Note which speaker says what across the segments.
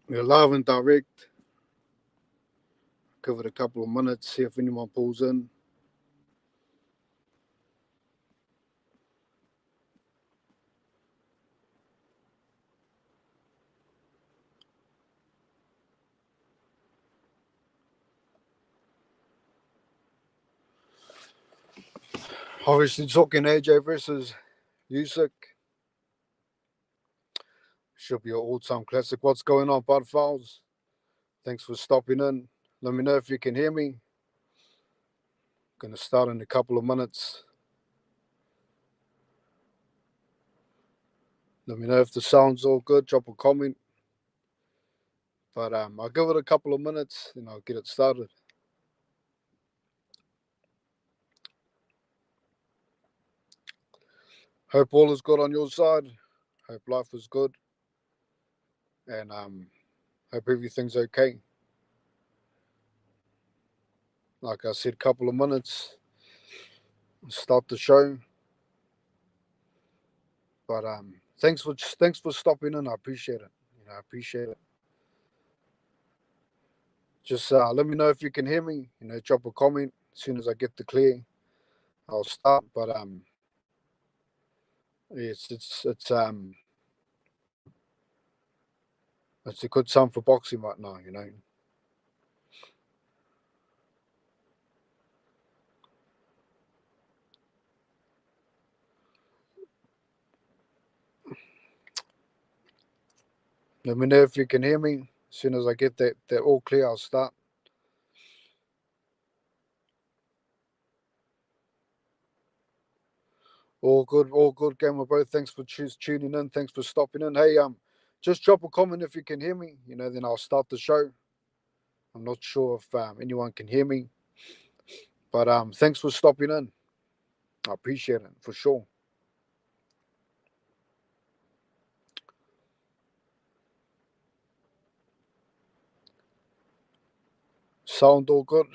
Speaker 1: We're live and direct. Give it a couple of minutes, see if anyone pulls in. Obviously, talking AJ versus Usyk should be an all-time classic. What's going on, Bud Fowles? Thanks for stopping in. Let me know if you can hear me. Gonna start in a couple of minutes. Let me know if the sound's all good. Drop a comment. But I'll give it a couple of minutes, and I'll get it started. Hope all is good on your side. Hope life is good, and hope everything's okay. Like I said, couple of minutes, start the show. But thanks for stopping in. I appreciate it. I appreciate it. Just let me know if you can hear me. Drop a comment as soon as I get the clear. I'll start. But it's a good time for boxing right now. Let me know if you can hear me. As soon as I get that all clear, I'll start. All good, Gamer Bro. Thanks for tuning in. Thanks for stopping in. Hey, just drop a comment if you can hear me. Then I'll start the show. I'm not sure if anyone can hear me, but thanks for stopping in. I appreciate it for sure. Sound all good?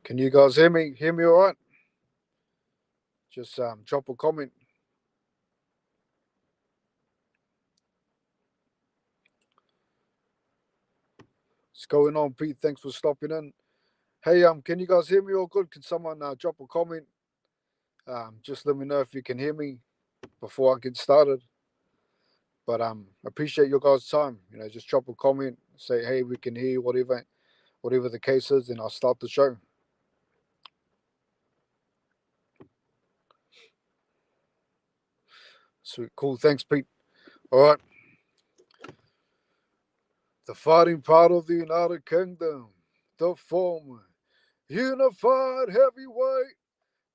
Speaker 1: Can you guys hear me? Hear me all right? Just drop a comment. What's going on, Pete? Thanks for stopping in. Hey, can you guys hear me all good? Can someone drop a comment? Just let me know if you can hear me before I get started. But appreciate your guys' time. Just drop a comment, say hey, we can hear you, whatever the case is, and I'll start the show. Sweet, cool. Thanks, Pete. All right. The fighting part of the United Kingdom, the former unified heavyweight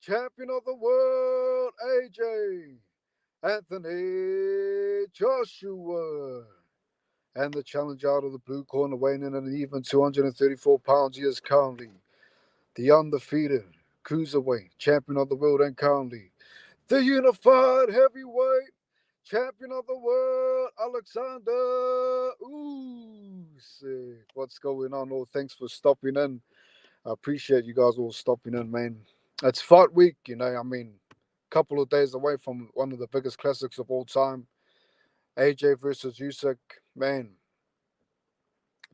Speaker 1: champion of the world, AJ Anthony Joshua. And the challenger out of the blue corner, weighing in at an even 234 pounds, he is currently the undefeated cruiserweight champion of the world, and currently the unified heavyweight champion of the world, Alexander Usyk. What's going on? All thanks for stopping in. I appreciate you guys all stopping in, man. It's fight week, couple of days away from one of the biggest classics of all time, AJ versus Usyk. Man,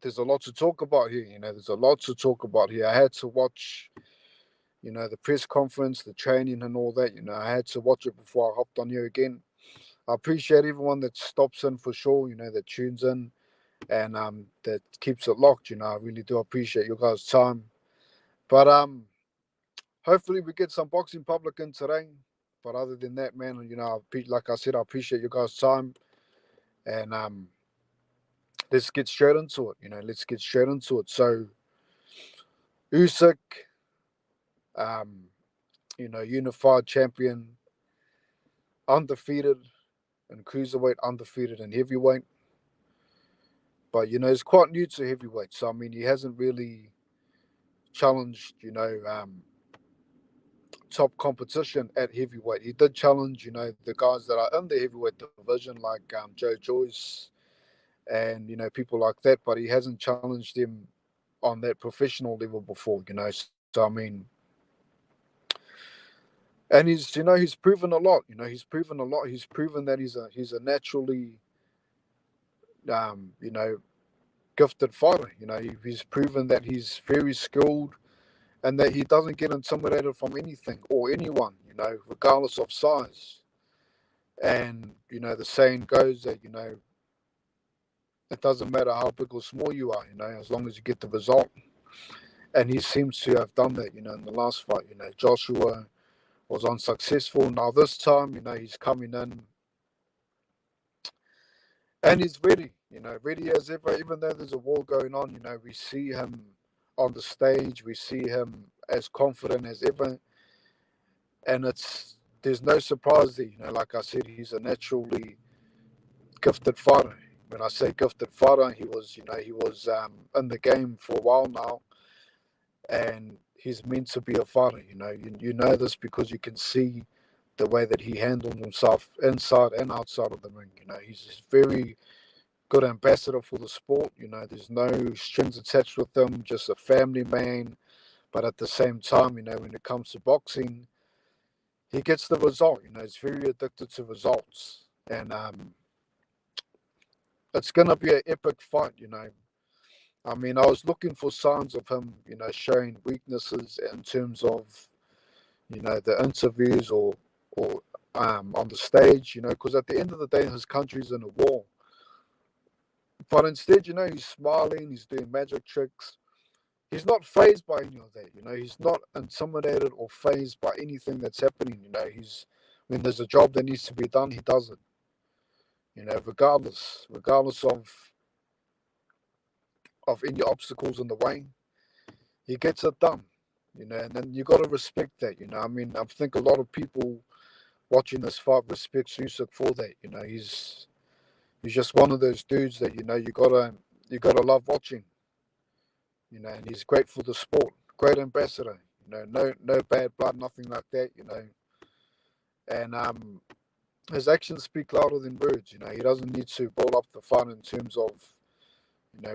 Speaker 1: there's a lot to talk about here. There's a lot to talk about here. I had to watch, the press conference, the training, and all that. I had to watch it before I hopped on here again. I appreciate everyone that stops in for sure. That tunes in and that keeps it locked. I really do appreciate your guys' time. But hopefully we get some boxing public in today. But other than that, man, like I said, I appreciate your guys' time. And let's get straight into it. Let's get straight into it. So Usyk, um, unified champion, undefeated in cruiserweight, undefeated in heavyweight. But he's quite new to heavyweight, so he hasn't really challenged, top competition at heavyweight. He did challenge, the guys that are in the heavyweight division, like Joe Joyce and people like that. But he hasn't challenged them on that professional level before. So I mean, and he's proven a lot. He's proven a lot. He's proven that he's a naturally, you know, gifted fighter. He's proven that he's very skilled and that he doesn't get intimidated from anything or anyone. Regardless of size. And the saying goes that it doesn't matter how big or small you are. As long as you get the result. And he seems to have done that. In the last fight. Joshua was unsuccessful. Now this time, he's coming in and he's ready. Ready as ever. Even though there's a war going on, we see him on the stage. We see him as confident as ever, and there's no surprise there. Like I said, he's a naturally gifted fighter. When I say gifted fighter, he was in the game for a while now, and he's meant to be a fighter. You know this because you can see the way that he handles himself inside and outside of the ring. He's very good ambassador for the sport. There's no strings attached with him, just a family man. But at the same time, when it comes to boxing, he gets the result. He's very addicted to results. And it's going to be an epic fight. I mean, I was looking for signs of him, showing weaknesses in terms of, the interviews or on the stage, because at the end of the day, his country's in a war. But instead, he's smiling, he's doing magic tricks. He's not fazed by any of that, He's not intimidated or fazed by anything that's happening, when there's a job that needs to be done, he does it. Regardless of any obstacles in the way, he gets it done. And then you got to respect that. I mean, I think a lot of people watching this fight respects Usyk for that. He's just one of those dudes that you gotta love watching. And he's great for the sport, great ambassador. No bad blood, nothing like that. And his actions speak louder than words. He doesn't need to ball up the fight in terms of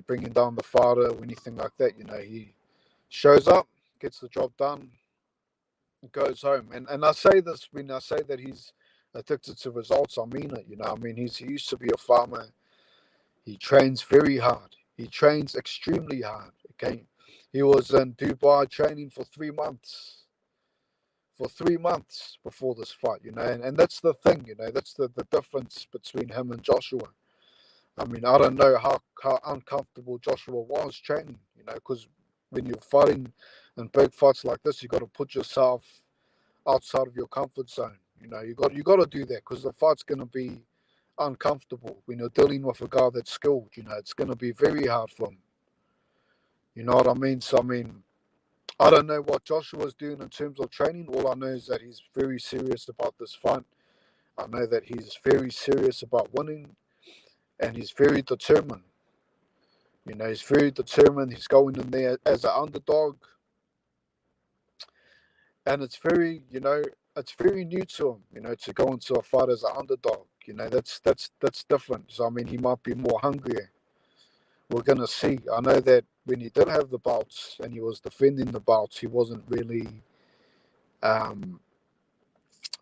Speaker 1: bringing down the fighter or anything like that. He shows up, gets the job done, goes home. And I say this when I say that he's addicted to results. I mean it. I mean he used to be a farmer. He trains very hard. He trains extremely hard. Okay, he was in Dubai training for 3 months. For 3 months before this fight, and that's the thing, that's the difference between him and Joshua. I mean, I don't know how uncomfortable Joshua was training, because when you're fighting in big fights like this, you got to put yourself outside of your comfort zone. You got to do that because the fight's going to be uncomfortable when you're dealing with a guy that's skilled. It's going to be very hard for him. You know what I mean? So I mean, I don't know what Joshua's doing in terms of training. All I know is that he's very serious about this fight. I know that he's very serious about winning, and he's very determined. He's very determined. He's going in there as an underdog, and it's very new to him. To go into a fight as an underdog. That's different. So I mean, he might be more hungrier. We're gonna see. I know that when he did have the belts and he was defending the belts, he wasn't really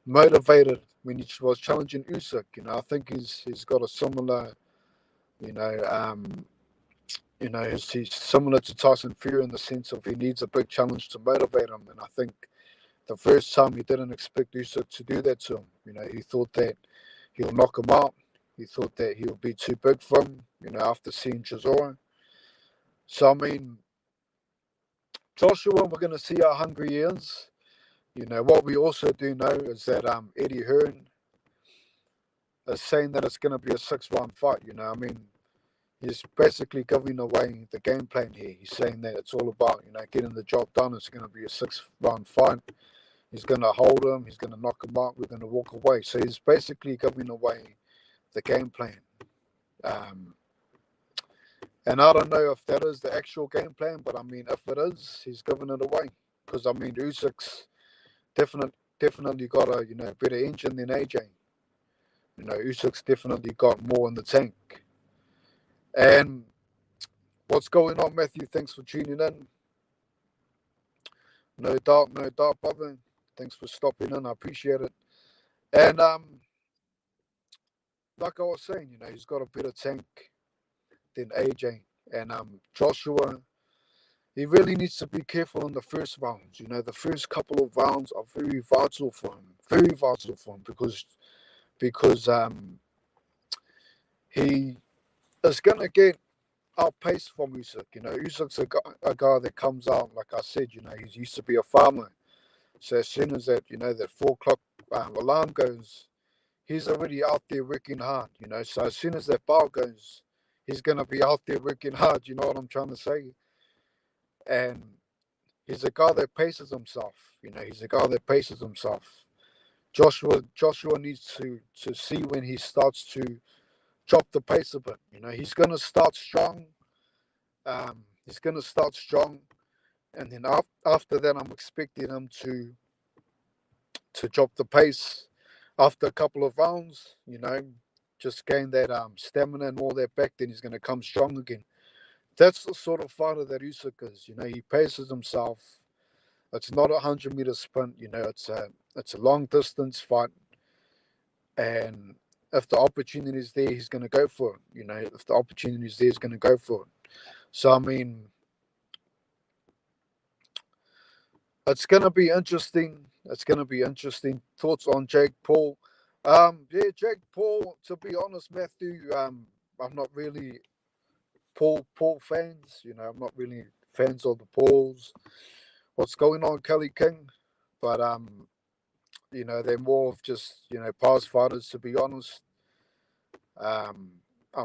Speaker 1: motivated when he was challenging Usyk. I think he's got a similar, he's similar to Tyson Fury in the sense of he needs a big challenge to motivate him. And I think the first time he didn't expect Usyk to do that to him. He thought that he'll knock him out. He thought that he'll be too big for him. After seeing Chisora. So I mean, Joshua, we're going to see how hungry he is. What we also do know is that Eddie Hearn is saying that it's going to be a 6-round fight. I mean, he's basically giving away the game plan here. He's saying that it's all about, getting the job done. It's going to be a 6-round fight. He's going to hold him. He's going to knock him out. We're going to walk away. So he's basically giving away the game plan. And I don't know if that is the actual game plan, but I mean, if it is, he's giving it away. Because I mean, Usyk's definitely got a better engine than AJ. Usyk's definitely got more in the tank. And what's going on, Matthew? Thanks for tuning in. No doubt, brother. Thanks for stopping in. I appreciate it. And like I was saying, he's got a better tank than AJ. And Joshua, he really needs to be careful in the first rounds. The first couple of rounds are very vital for him. Very vital for him because he is gonna get outpaced from Usyk. Usyk's a guy that comes out, like I said, he used to be a farmer. So as soon as that 4 o'clock alarm goes, he's already out there working hard. So as soon as that bell goes, he's gonna be out there working hard. You know what I'm trying to say? And he's a guy that paces himself. He's a guy that paces himself. Joshua needs to see when he starts to drop the pace a bit. He's gonna start strong. He's gonna start strong, and then after that, I'm expecting him to drop the pace after a couple of rounds. Just gain that stamina and all that back. Then he's gonna come strong again. That's the sort of fighter that Usyk is. He paces himself. It's not a 100-meter sprint. It's a long distance fight, and if the opportunity is there, he's going to go for it. If the opportunity is there, he's going to go for it. So I mean, it's going to be interesting. It's going to be interesting. Thoughts on Jake Paul? Yeah, Jake Paul. To be honest, Matthew, I'm not really Paul fans. I'm not really fans of the Pauls. What's going on, Kelly King? But they're more of just past fighters. To be honest, I'm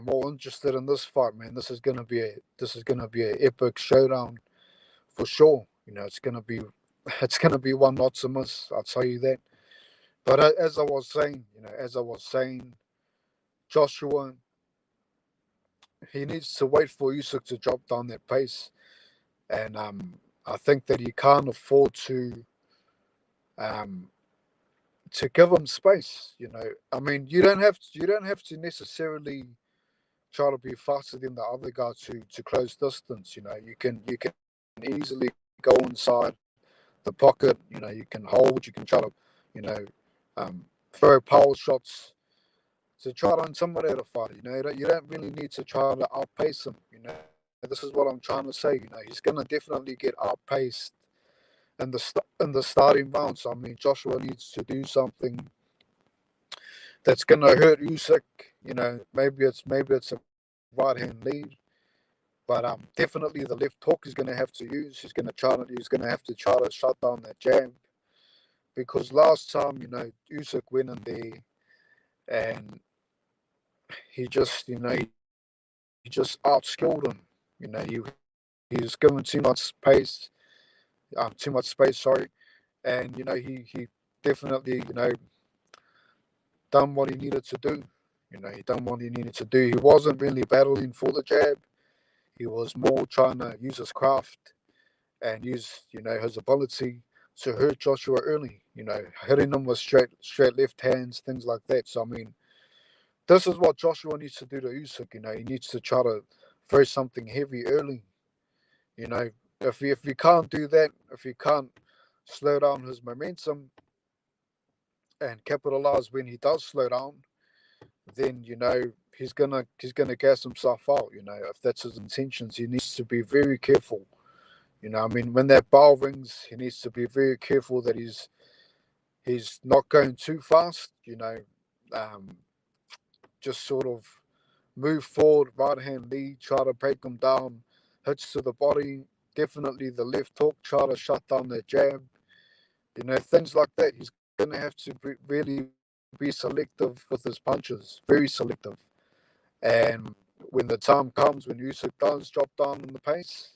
Speaker 1: more interested in this fight, man. This is gonna be an epic showdown for sure. It's gonna be one not to miss. I'll tell you that. But as I was saying, Joshua, he needs to wait for Usyk to drop down that pace, and I think that he can't afford um, to give him space. I mean, you don't have to necessarily try to be faster than the other guy to close distance. You can easily go inside the pocket. You can hold. You can try to throw power shots to try to intimidate a fighter. You don't really need to try to outpace him. This is what I'm trying to say. He's gonna definitely get outpaced in the starting rounds. I mean, Joshua needs to do something that's gonna hurt Usyk. Maybe it's a right hand lead, but definitely the left hook he's gonna have to use. He's gonna have to try to shut down that jab, because last time Usyk went in there and he just he just outskilled him. He was given too much space. Sorry, and he definitely done what he needed to do. He done what he needed to do. He wasn't really battling for the jab. He was more trying to use his craft and use his ability to hurt Joshua early. Hitting him with straight left hands, things like that. So I mean, this is what Joshua needs to do to Usyk. He needs to try to throw something heavy early. If he can't do that, if he can't slow down his momentum and capitalize when he does slow down, then he's gonna gas himself out. If that's his intentions, he needs to be very careful. I mean, when that bell rings, he needs to be very careful that he's not going too fast. Um, just sort of move forward, right hand lead, try to break him down, hits to the body, definitely the left hook, try to shut down that jab. Things like that. He's gonna have to really be selective with his punches, very selective. And when the time comes when Usyk does drop down in the pace,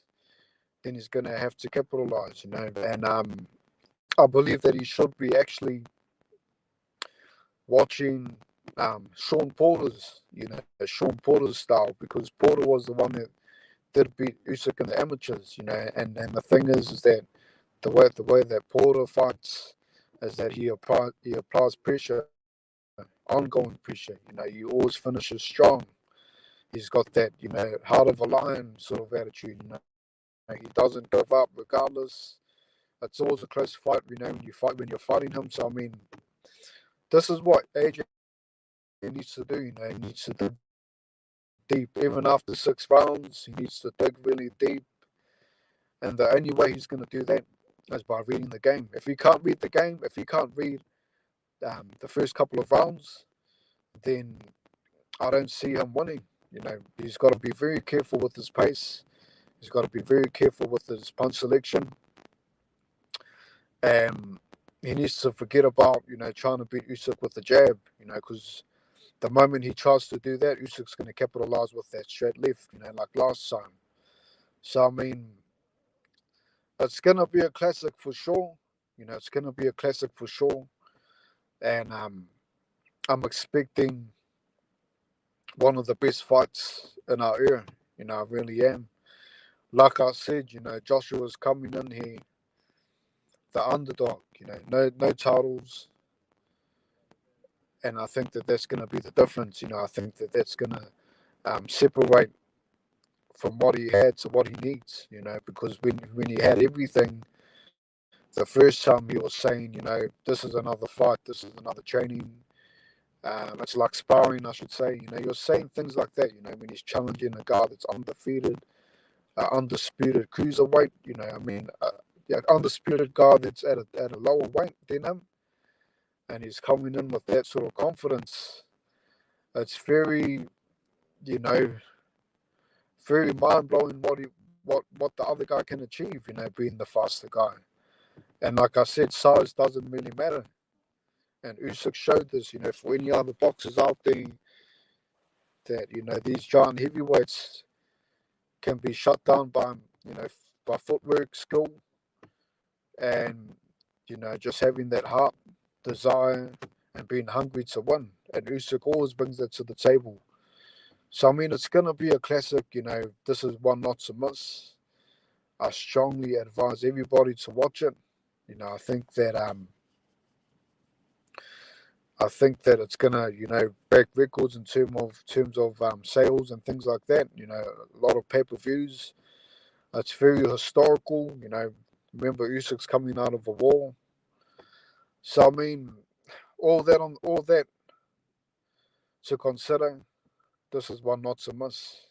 Speaker 1: then he's going to have to capitalize. And I believe that he should be actually watching Sean Porter's style, because Porter was the one that did beat Usyk in the amateurs. And the thing is that the way that Porter fights is that he applies pressure, ongoing pressure. He always finishes strong. He's got that heart of a lion sort of attitude. He doesn't give up regardless. it's always a close fight, when you're fighting him. So I mean, this is what AJ needs to do. He needs to dig deep, even after 6 rounds. He needs to dig really deep, and the only way he's going to do that is by reading the game. If he can't read the game, if he can't read the first couple of rounds, then I don't see him winning. He's got to be very careful with his pace. He's got to be very careful with his punch selection. And he needs to forget about, trying to beat Usyk with the jab, because the moment he tries to do that, Usyk's going to capitalize with that straight left, like last time. So, I mean, it's going to be a classic for sure. It's going to be a classic for sure. And I'm expecting one of the best fights in our era. I really am. Like I said, Joshua's coming in here, the underdog, no titles. And I think that that's going to be the difference. I think that that's going to separate from what he had to what he needs, because when he had everything, the first time he was saying, this is another fight, this is another training. It's like sparring, I should say. You're saying things like that, when he's challenging a guy that's undefeated, undisputed cruiserweight, undisputed guy that's at a lower weight than him, and he's coming in with that sort of confidence. It's very, you know, very mind blowing what the other guy can achieve, being the faster guy. And like I said, size doesn't really matter. And Usyk showed this, for any other boxers out there that, these giant heavyweights can be shut down by footwork, skill, and, just having that heart, desire, and being hungry to win. And Usyk always brings that to the table. So, I mean, it's going to be a classic. This is one not to miss. I strongly advise everybody to watch it. I think that it's gonna, break records in terms of sales and things like that. A lot of pay-per-views. It's very historical. Remember Usyk's coming out of a war. So I mean, all that to consider. This is one not to miss.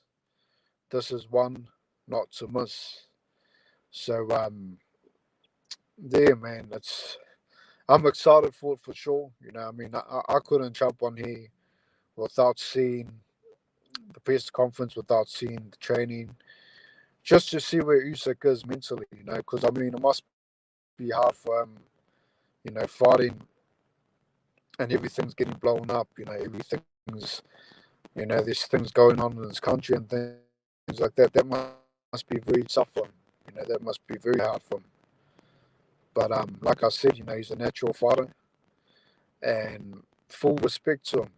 Speaker 1: This is one not to miss. So yeah, man, I'm excited for it for sure. I couldn't jump on here without seeing the press conference, without seeing the training, just to see where Usyk is mentally. Because I mean, it must be hard for him, fighting and everything's getting blown up. Everything's, there's things going on in his country and things like that. That must be very tough for him. That must be very hard for him. But like I said, he's a natural fighter, and full respect to him.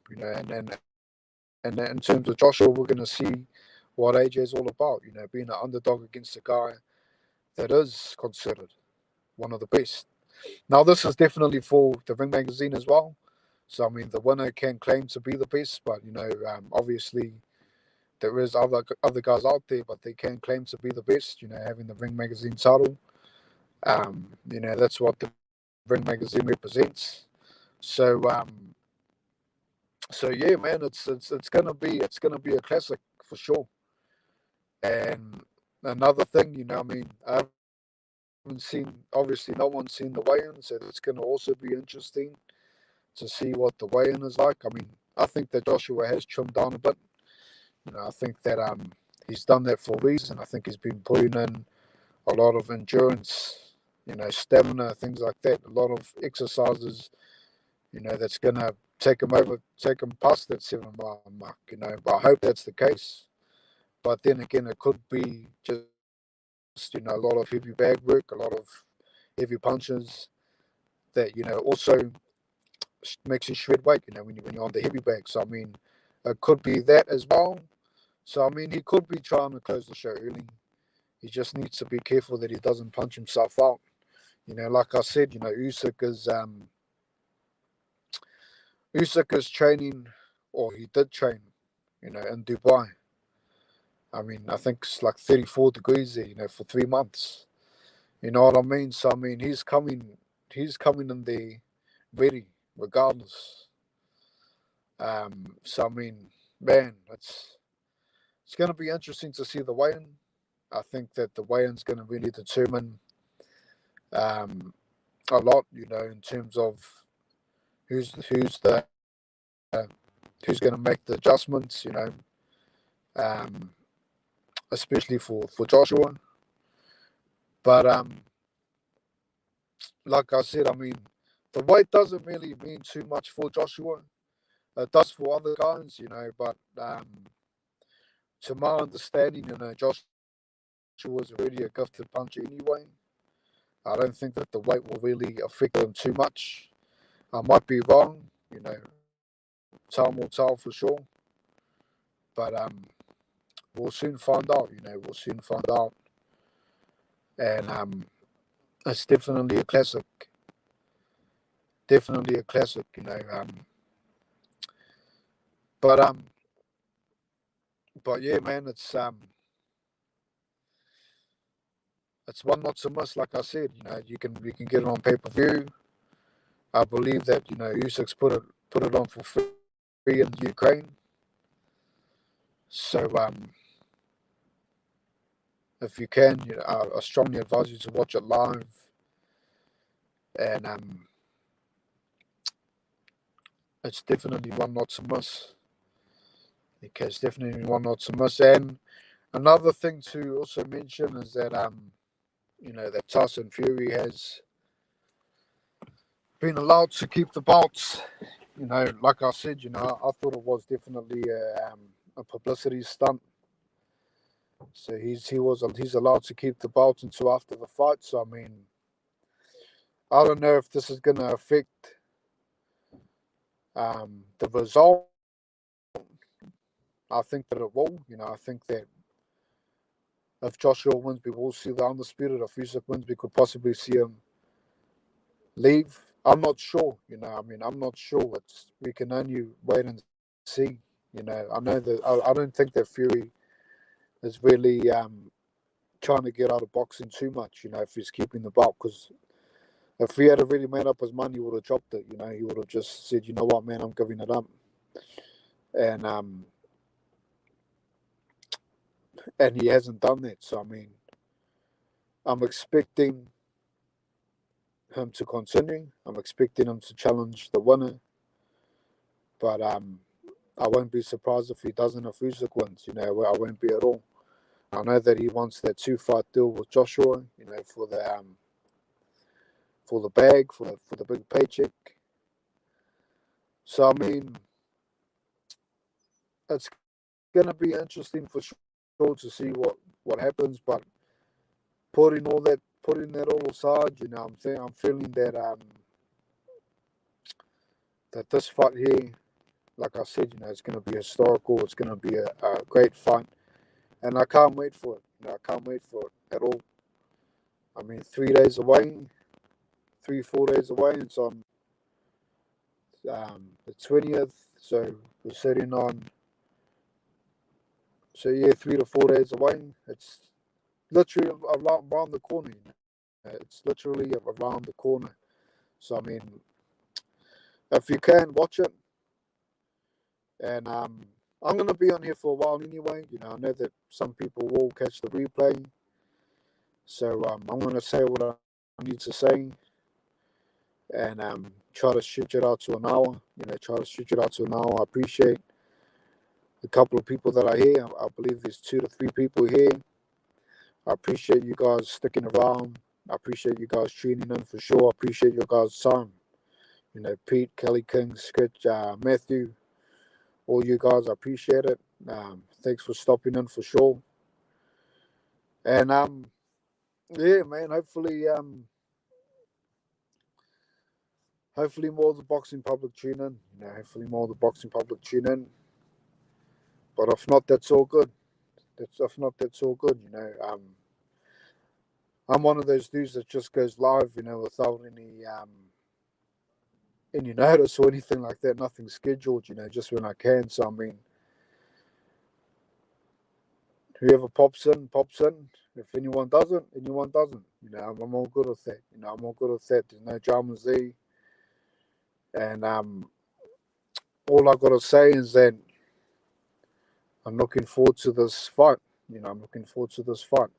Speaker 1: And in terms of Joshua, we're going to see what AJ is all about. Being an underdog against a guy that is considered one of the best. Now, this is definitely for the Ring Magazine as well. So, I mean, the winner can claim to be the best, but obviously there is other guys out there, but they can claim to be the best. Having the Ring Magazine title. That's what the Ring Magazine represents. So, yeah, man, it's gonna be a classic for sure. And another thing, I haven't seen, obviously, no one's seen the weigh-in, so it's gonna also be interesting to see what the weigh-in is like. I mean, I think that Joshua has trimmed down a bit. I think that he's done that for a reason. I think he's been putting in a lot of endurance, stamina, things like that. A lot of exercises, that's gonna take him past that 7 mile mark. But I hope that's the case. But then again, it could be just a lot of heavy bag work, a lot of heavy punches that also makes you shred weight. When you're on the heavy bag. So I mean, it could be that as well. So I mean, he could be trying to close the show early. He just needs to be careful that he doesn't punch himself out. Like I said, Usyk is training, or he did train, in Dubai. I mean, I think it's like 34 degrees there, for 3 months. You know what I mean? So I mean, he's coming in there ready, regardless. So I mean, man, it's going to be interesting to see the weigh-in. I think that the weigh-in's going to really determine um, a lot, you know, in terms of who's who's going to make the adjustments, you know, um, especially for Joshua. But like I said, I mean, the weight doesn't really mean too much for Joshua. It does for other guys, you know, but to my understanding, you know, Joshua was already a gifted puncher anyway. I don't think that the weight will really affect him too much. I might be wrong, you know, time will tell for sure. But we'll soon find out, you know, we'll soon find out. And it's definitely a classic, you know. But but yeah, man, it's one not to miss. Like I said, you know, you can get it on pay per view. I believe that you know Usyk's put it on for free in Ukraine. So if you can, you know, I strongly advise you to watch it live. And it's definitely one not to miss. Okay, it's definitely one not to miss. And another thing to also mention is that you know, that Tyson Fury has been allowed to keep the belts. You know, like I said, you know, I thought it was definitely a publicity stunt. So he's allowed to keep the belt until after the fight. So I mean, I don't know if this is going to affect the result. I think that it will. You know, I think that if Joshua wins, we will see the undisputed. If Usyk wins, we could possibly see him leave. I'm not sure. You know, I mean, I'm not sure. We can only wait and see. You know, I know that I don't think that Fury is really trying to get out of boxing too much. You know, if he's keeping the belt, because if he had really made up his mind, he would have dropped it. You know, he would have just said, you know what, man, I'm giving it up. And and he hasn't done that. So I mean, I'm expecting him to continue. I'm expecting him to challenge the winner, but I won't be surprised if he doesn't. If Usyk wins, you know, I won't be at all. I know that he wants that 2-fight deal with Joshua, you know, for the bag, for the big paycheck. So I mean, it's gonna be interesting for sure to see what happens. But putting that all aside, you know, I'm feeling that this fight here, like I said, you know, it's gonna be historical. It's gonna be a great fight, and I can't wait for it. You know, I can't wait for it at all. I mean, 3 days away, 4 days away. It's on the 20th, so we're sitting on. So yeah, 3 to 4 days away. It's literally around the corner. You know? It's literally around the corner. So I mean, if you can watch it, and I'm gonna be on here for a while anyway. You know, I know that some people will catch the replay, so I'm gonna say what I need to say, and try to shoot it out to an hour. You know, try to shoot it out to an hour. I appreciate the couple of people that are here. I believe there's 2 to 3 people here. I appreciate you guys sticking around. I appreciate you guys tuning in for sure. I appreciate your guys' time. You know, Pete, Kelly King, Sketch, Matthew, all you guys, I appreciate it. Thanks for stopping in for sure. And yeah, man, hopefully more of the boxing public tune in. You know, hopefully more of the boxing public tune in. But if not, that's all good. If not, that's all good. You know, I'm one of those dudes that just goes live, you know, without any notice or anything like that. Nothing scheduled, you know, just when I can. So I mean, Whoever pops in, pops in. If anyone doesn't, anyone doesn't. I'm all good with that. I'm all good with that. There's no dramas there. And all I gotta say is that I'm looking forward to this fight. I'm looking forward to this fight.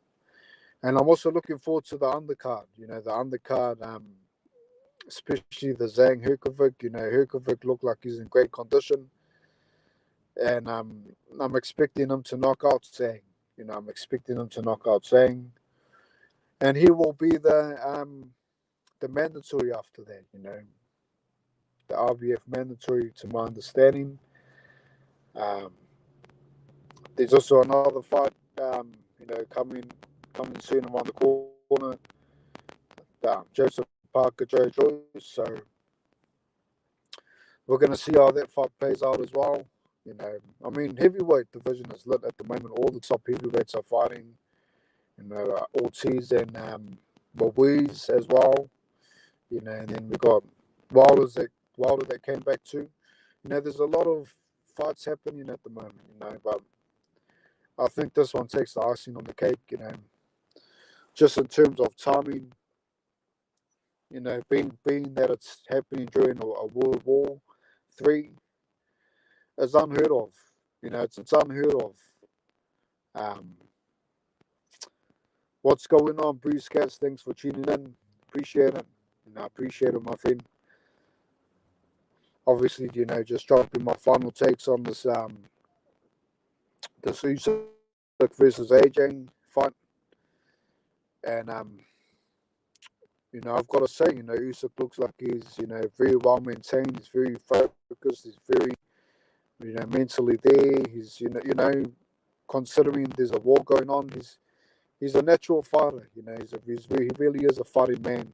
Speaker 1: And I'm also looking forward to the undercard. The undercard, especially the Zhang Herkovic. Herkovic looked like he's in great condition. And I'm expecting him to knock out Zhang. I'm expecting him to knock out Zhang. And he will be the mandatory after that, the RBF mandatory to my understanding. Um, there's also another fight, coming soon around the corner. Joseph Parker, Joe Joyce. So we're going to see how that fight plays out as well. Heavyweight division is lit at the moment. All the top heavyweights are fighting. Ortiz and Ruiz as well. And then we got Wilder that came back too. There's a lot of fights happening at the moment. But I think this one takes the icing on the cake. Just in terms of timing. Being that it's happening during a World War III is unheard of. It's unheard of. Um, what's going on, Bruce Cats? Thanks for tuning in. Appreciate it. I appreciate it, my friend. Obviously, just dropping my final takes on this Usyk versus AJ fight. And I've got to say, Usyk looks like he's, very well maintained. He's very focused. He's very, mentally there. He's, considering there's a war going on, he's a natural fighter. He really is a fighting man.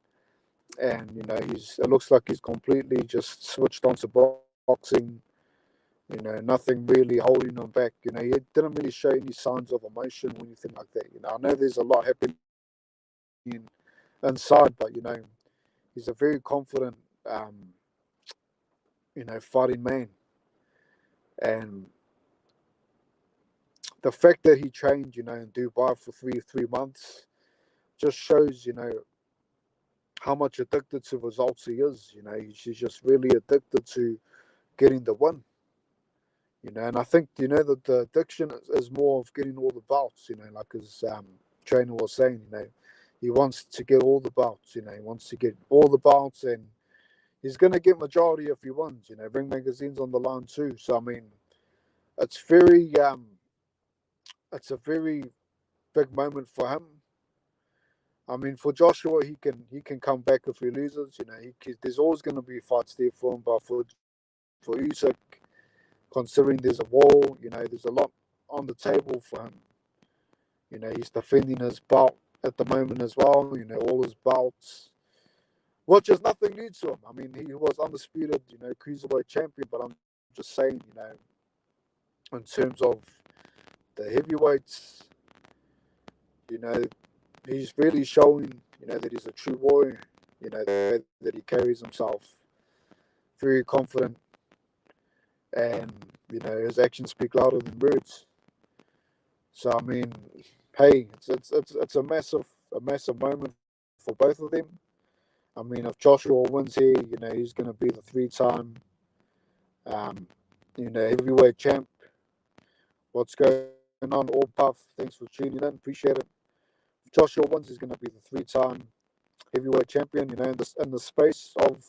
Speaker 1: And it looks like he's completely just switched on to boxing. Nothing really holding him back. He didn't really show any signs of emotion or anything like that. I know there's a lot happening inside, but he's a very confident, fighting man. And the fact that he trained, in Dubai for three months, just shows, how much addicted to results he is. He's just really addicted to getting the win. And I think, that the addiction is more of getting all the belts, like his trainer was saying, he wants to get all the belts, he wants to get all the belts, and he's going to get majority if he wins, Ring Magazine's on the line too. So, it's it's a very big moment for him. For Joshua, he can come back if he loses, there's always going to be fights there for him, but for Usyk, considering there's a war, there's a lot on the table for him. He's defending his belt at the moment as well, all his belts, which is nothing new to him. He was undisputed, cruiserweight champion, but I'm just saying, in terms of the heavyweights, he's really showing, that he's a true warrior, that he carries himself very confident, and his actions speak louder than words. So hey, it's a massive moment for both of them. If Joshua wins here, he's going to be the three-time, heavyweight champ. What's going on, All Puff? Thanks for tuning in. Appreciate it. If Joshua wins, he's going to be the three-time heavyweight champion. In the space of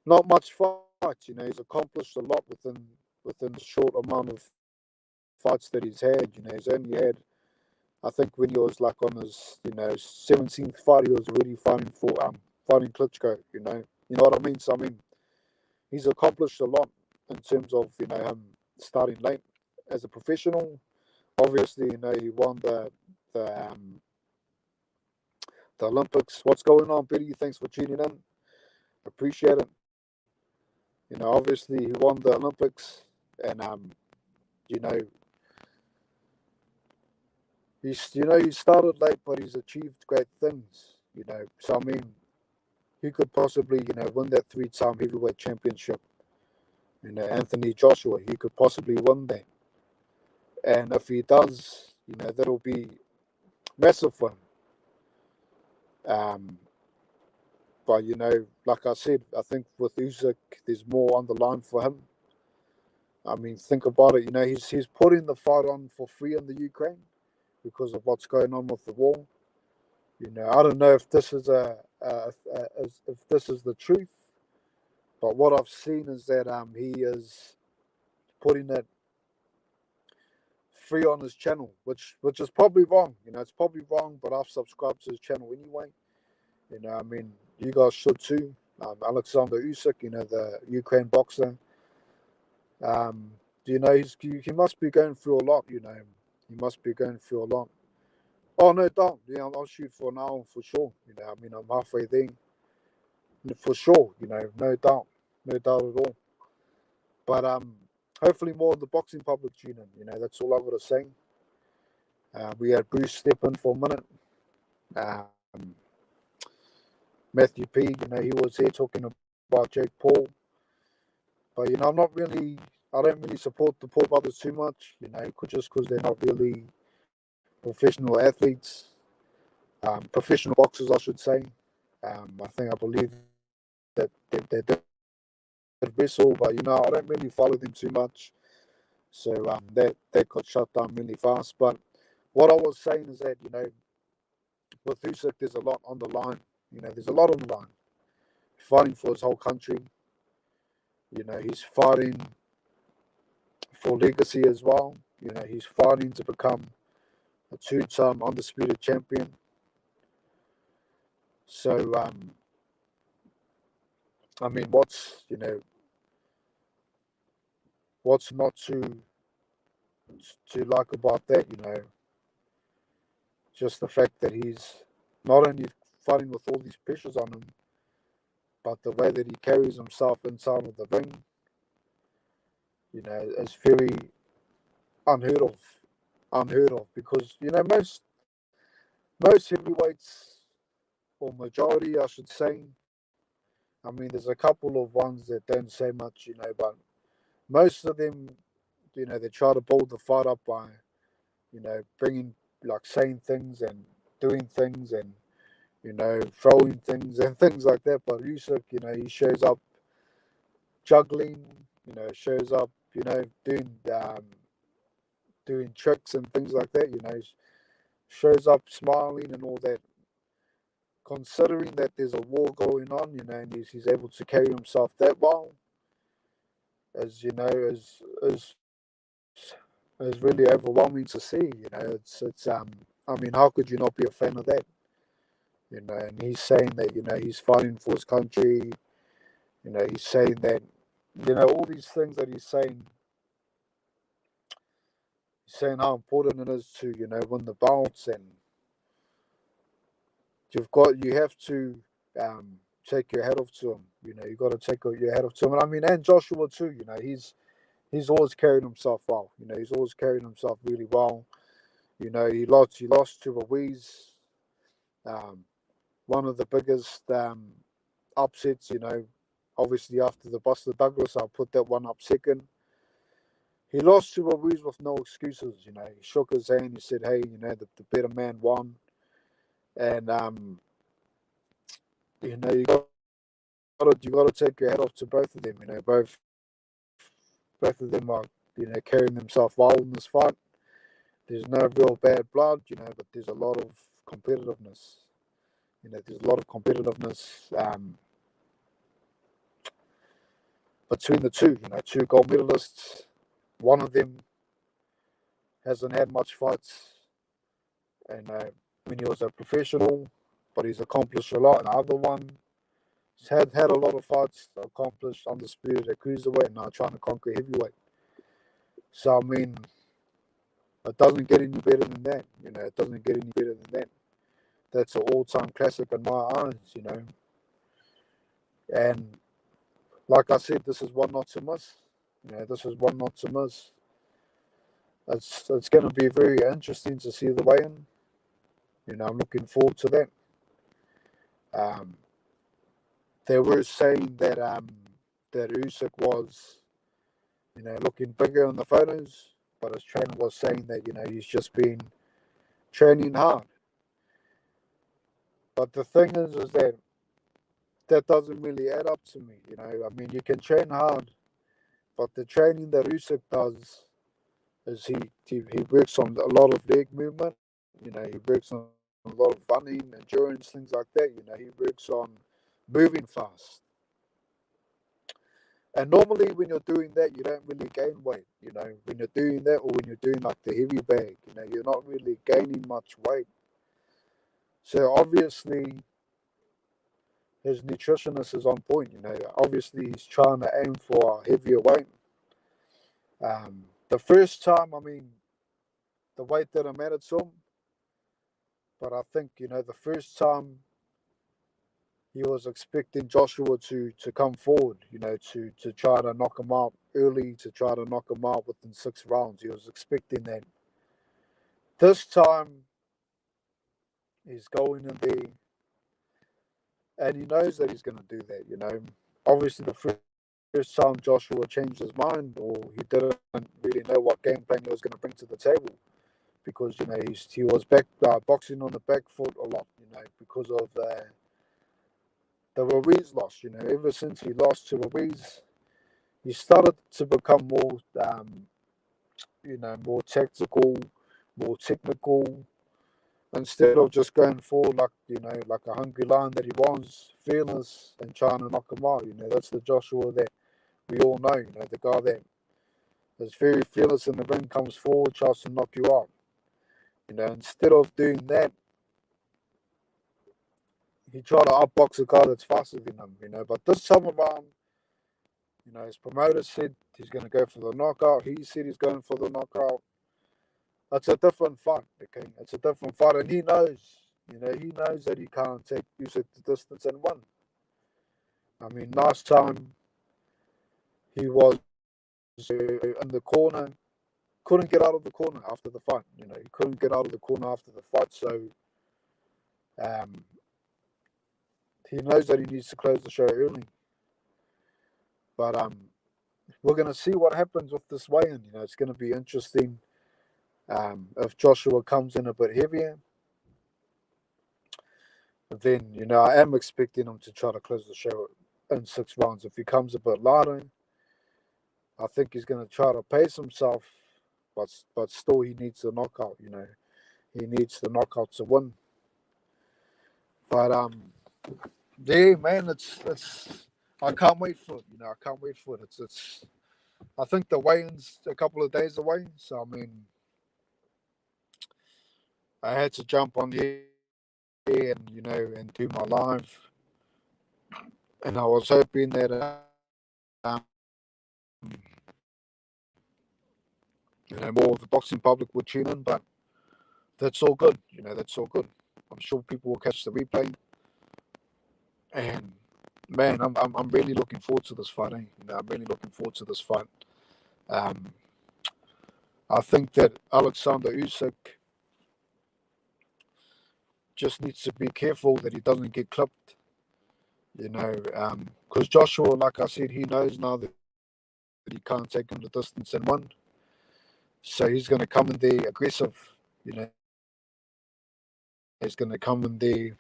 Speaker 1: not much fights. He's accomplished a lot within the short amount of fights that he's had. He's only had, I think, when he was like on his 17th fight, he was already fighting Klitschko. You know what I mean. So he's accomplished a lot in terms of him starting late as a professional. Obviously, he won the Olympics. What's going on, Betty? Thanks for tuning in. Appreciate it. Obviously he won the Olympics, and he started late, but he's achieved great things. So he could possibly win that three-time heavyweight championship. Anthony Joshua, he could possibly win that, and if he does, that'll be massive for him. But like I said, I think with Usyk, there's more on the line for him. I mean, think about it. He's putting the fight on for free in the Ukraine because of what's going on with the war. I don't know if this is if this is the truth, but what I've seen is that he is putting it free on his channel, which is probably wrong. It's probably wrong, but I've subscribed to his channel anyway. I mean, you guys should too. Alexander Usyk, the Ukraine boxer. He must be going through a lot. He must be going through a lot. Oh no, don't. I'll shoot for an hour for sure. I mean, I'm halfway there for sure. No doubt at all. But hopefully more of the boxing public tune in. That's all I've got to say. We had Bruce step in for a minute. Matthew P. He was here talking about Jake Paul. But I don't really support the Paul brothers too much. Just because they're not really professional athletes, professional boxers, I should say. I believe that they're wrestle, but I don't really follow them too much. So that got shut down really fast. But what I was saying is that with Usyk, there's a lot on the line. There's a lot on the line. Fighting for his whole country. He's fighting for legacy as well. He's fighting to become a two-time undisputed champion. So I mean, what's not to like about that? Just the fact that he's not only fighting with all these pressures on him, but the way that he carries himself inside of the ring, is very unheard of. Unheard of, because most heavyweights, or majority, I should say. I mean, there's a couple of ones that don't say much, but most of them, they try to build the fight up by, bringing, like, saying things and doing things and, throwing things and things like that. But Usyk, he shows up juggling, shows up, doing tricks and things like that, shows up smiling and all that. Considering that there's a war going on, and he's able to carry himself that well, as is really overwhelming to see. It's I mean, how could you not be a fan of that? And he's saying that he's fighting for his country. He's saying that all these things that he's saying how important it is to win the belts, and you have to take your hat off to him. You got to take your hat off to him. And I mean, and Joshua too. He's always carried himself well. He's always carried himself really well. He lost to Ruiz. One of the biggest upsets. Obviously after the Buster Douglas, I'll put that one up second. He lost to Ruiz with no excuses. He shook his hand. He said, "Hey, the better man won." And you got to take your hat off to both of them. Both of them are carrying themselves well in this fight. There's no real bad blood, but there's a lot of competitiveness. There's a lot of competitiveness between the two. Two gold medalists. One of them hasn't had much fights, and when he was a professional, but he's accomplished a lot. And the other one had a lot of fights, accomplished undisputed at cruiserweight, and now trying to conquer heavyweight. So I mean, it doesn't get any better than that. It doesn't get any better than that. That's an all-time classic in my eyes. And like I said, this is one not to miss. This is one not to miss. It's going to be very interesting to see the weigh-in. I'm looking forward to that. They were saying that Usyk was, looking bigger in the photos, but his trainer was saying that, he's just been training hard. But the thing is that doesn't really add up to me. I mean, you can train hard, but the training that Usyk does is he works on a lot of leg movement. He works on a lot of running, endurance, things like that. He works on moving fast. And normally, when you're doing that, you don't really gain weight. When you're doing that, or when you're doing like the heavy bag, you're not really gaining much weight. So obviously, his nutritionist is on point. Obviously he's trying to aim for a heavier weight. The first time, I mean, the weight didn't matter to him, but I think the first time he was expecting Joshua to come forward, to try to knock him out early, to try to knock him out within 6 rounds. He was expecting that. This time, he's going in there, and he knows that he's going to do that. Obviously, the first time Joshua changed his mind, or he didn't really know what game plan he was going to bring to the table, because he was back boxing on the back foot a lot, because of the Ruiz loss. Ever since he lost to Ruiz, he started to become more, more tactical, more technical, instead of just going forward like a hungry lion that he was, fearless and trying to knock him out. That's the Joshua that we all know. The guy that is very fearless in the ring, comes forward, tries to knock you out. Instead of doing that, he tried to outbox a guy that's faster than him. But this time around, his promoter said he's going to go for the knockout. He said he's going for the knockout. It's a different fight, okay? It's a different fight, and he knows, he knows that he can't take Usyk the distance and win. I mean, last time he was in the corner, couldn't get out of the corner after the fight. He couldn't get out of the corner after the fight, so um, he knows that he needs to close the show early. But we're going to see what happens with this weigh-in. It's going to be interesting. If Joshua comes in a bit heavier, then I am expecting him to try to close the show in 6 rounds. If he comes a bit lighter, I think he's going to try to pace himself, but still he needs the knockout. He needs the knockout to win. But yeah, man, it's I can't wait for it. I can't wait for it. It's I think the weigh-in's a couple of days away, so I mean, I had to jump on here and and do my live, and I was hoping that um, more of the boxing public would tune in, but that's all good. That's all good. I'm sure people will catch the replay, and man, I'm really looking forward to this fight. I'm really looking forward to this fight. Um, I think that Alexander Usyk just needs to be careful that he doesn't get clipped. Because Joshua, like I said, he knows now that he can't take him the distance and win. So he's going to come in there aggressive. He's going to come in there.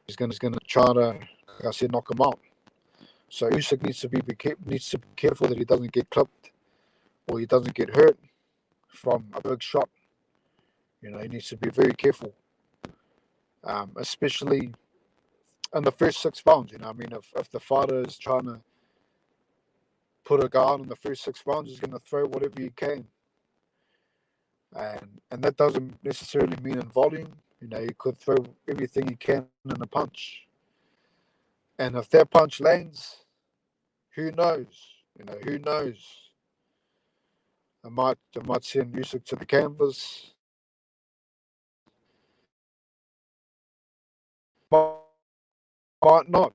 Speaker 1: He's going to try to, like I said, knock him out. So Usyk needs to be careful that he doesn't get clipped or he doesn't get hurt from a big shot. He needs to be very careful, especially in the first 6 rounds. I mean, if the fighter is trying to put a guard in the first 6 rounds, he's going to throw whatever he can. And that doesn't necessarily mean in volume. He could throw everything he can in a punch. And if that punch lands, who knows? Who knows? I might send Usyk to the canvas. Might not.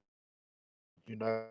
Speaker 1: You know.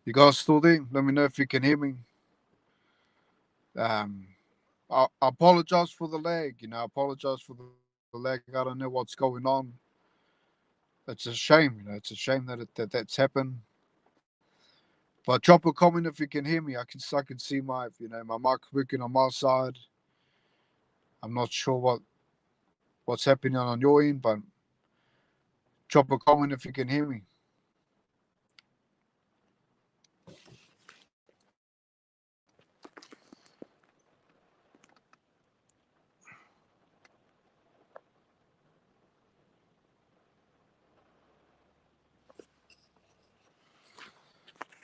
Speaker 1: You guys still there? Let me know if you can hear me. I apologize for the lag. I apologize for the lag. I don't know what's going on. It's a shame. It's a shame that's happened. But drop a comment if you can hear me. I can see my mic working on my side. I'm not sure what's happening on your end, but drop a comment if you can hear me.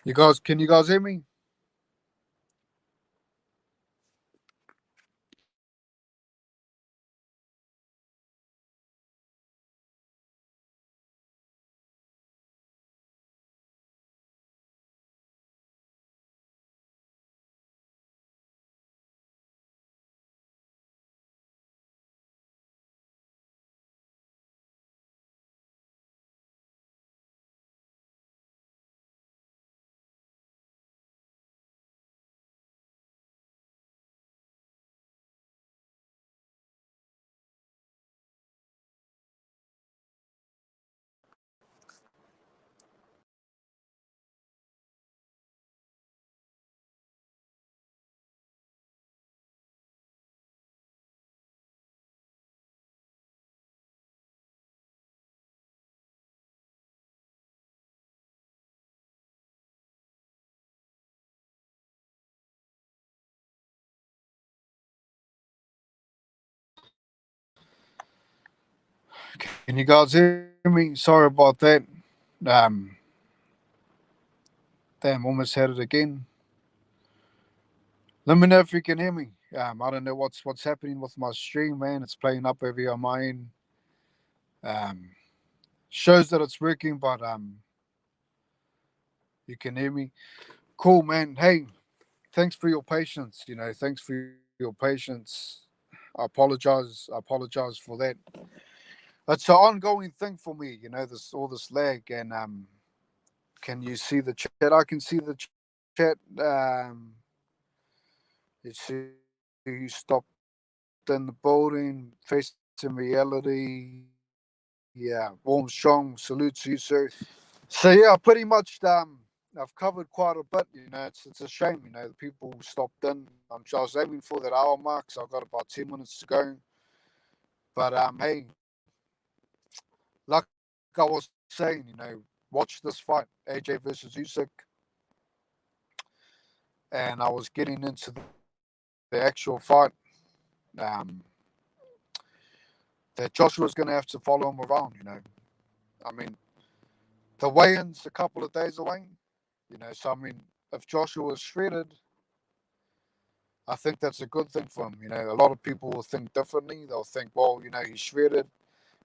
Speaker 1: Can you guys hear me? Can you guys hear me? Sorry about that. Um, Damn, almost had it again. Let me know if you can hear me. I don't know what's happening with my stream, man. It's playing up over here on my end. Um, Shows that it's working, but you can hear me. Cool, man. Hey, thanks for your patience. Thanks for your patience. I apologize for that. It's an ongoing thing for me. This all this lag, and can you see the chat? I can see the chat. Let's see who stopped in the building, facing reality. Yeah, warm, strong salute to you, sir. So yeah, pretty much I've covered quite a bit. It's a shame. The people stopped in. I was aiming for that hour mark, so I got about 10 minutes to go. But hey, like I was saying, watch this fight, AJ versus Usyk, and I was getting into the actual fight. Um, that Joshua's going to have to follow him around. I mean, the weigh-in's a couple of days away. So I mean, if Joshua is shredded, I think that's a good thing for him. A lot of people will think differently. They'll think, well, he's shredded.